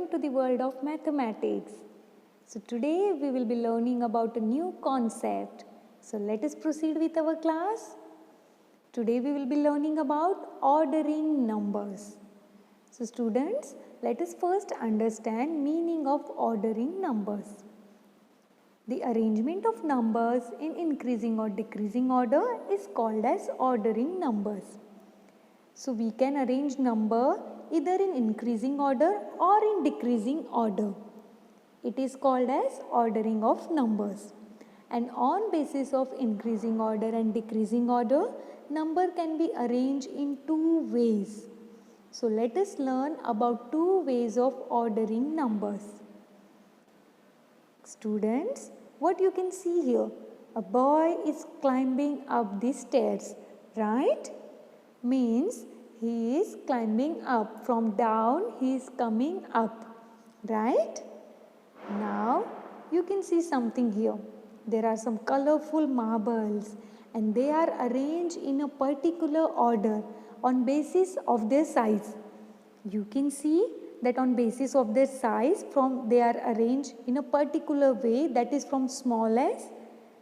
welcome to the world of mathematics. So today we will be learning about a new concept. So let us proceed with our class. Today we will be learning about ordering numbers. So students, let us first understand meaning of ordering numbers. The arrangement of numbers in increasing or decreasing order is called as ordering numbers. So we can arrange number either in increasing order or in decreasing order. It is called as ordering of numbers. And on basis of increasing order and decreasing order, number can be arranged in two ways. So let us learn about two ways of ordering numbers. Students, what you can see here? A boy is climbing up the stairs, right? Means he is climbing up. From down he is coming up, right? Now you can see something here. There are some colorful marbles and they are arranged in a particular order on basis of their size. You can see that on basis of their size they are arranged in a particular way, that is from smallest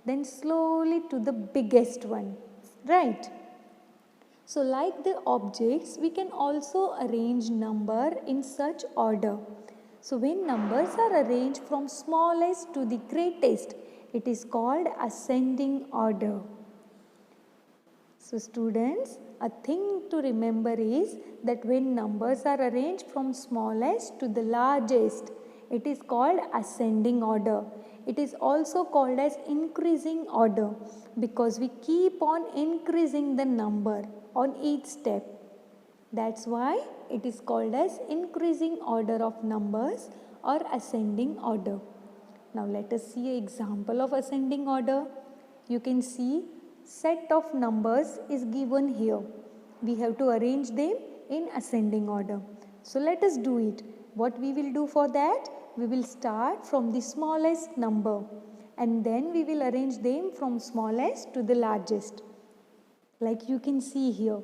then slowly to the biggest one, right? So like the objects, we can also arrange number in such order. So when numbers are arranged from smallest to the greatest, it is called ascending order. So students, a thing to remember is that when numbers are arranged from smallest to the largest, it is called ascending order. It is also called as increasing order because we keep on increasing the number on each step. That's why it is called as increasing order of numbers or ascending order. Now let us see an example of ascending order. You can see set of numbers is given here. We have to arrange them in ascending order. So let us do it. What we will do for that? We will start from the smallest number and then we will arrange them from smallest to the largest. Like you can see here,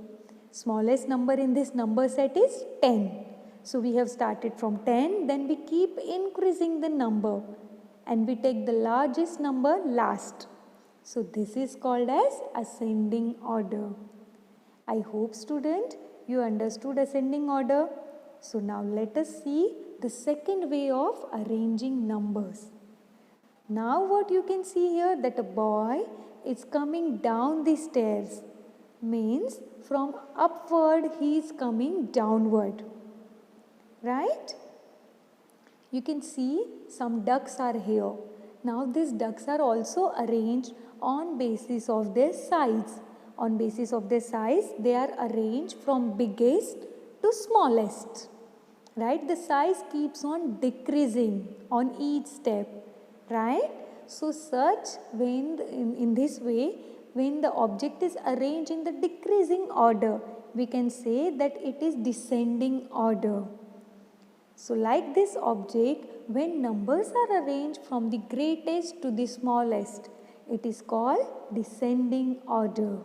smallest number in this number set is 10. So we have started from 10, then we keep increasing the number and we take the largest number last. So this is called as ascending order. I hope student you understood ascending order. So now let us see the second way of arranging numbers. Now what you can see here, that a boy is coming down the stairs. Means from upward he is coming downward, right? You can see some ducks are here. Now these ducks are also arranged on basis of their size. On basis of their size, they are arranged from biggest to smallest, right? The size keeps on decreasing on each step, right? So such when in this way, when the object is arranged in the decreasing order, we can say that it is descending order. So like this object, when numbers are arranged from the greatest to the smallest, it is called descending order.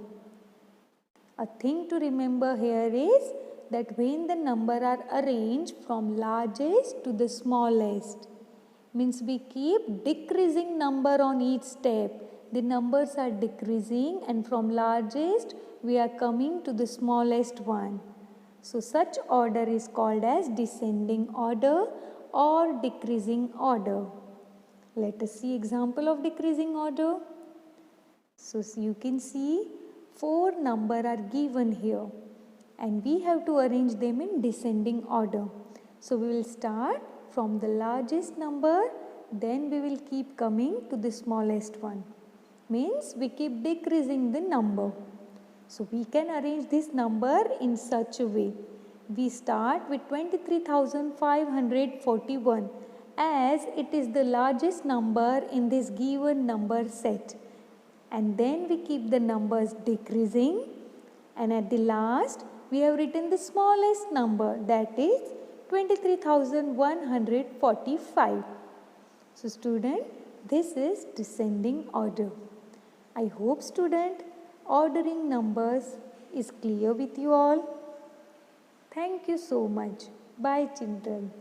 A thing to remember here is that when the number are arranged from largest to the smallest, means we keep decreasing number on each step. The numbers are decreasing and from largest we are coming to the smallest one. So such order is called as descending order or decreasing order. Let us see example of decreasing order. So you can see 4 numbers are given here and we have to arrange them in descending order. So we will start from the largest number, then we will keep coming to the smallest one. Means we keep decreasing the number. So we can arrange this number in such a way. We start with 23,541 as it is the largest number in this given number set. And then we keep the numbers decreasing and at the last we have written the smallest number, that is 23,145. So student, this is descending order. I hope student ordering numbers is clear with you all. Thank you so much. Bye children.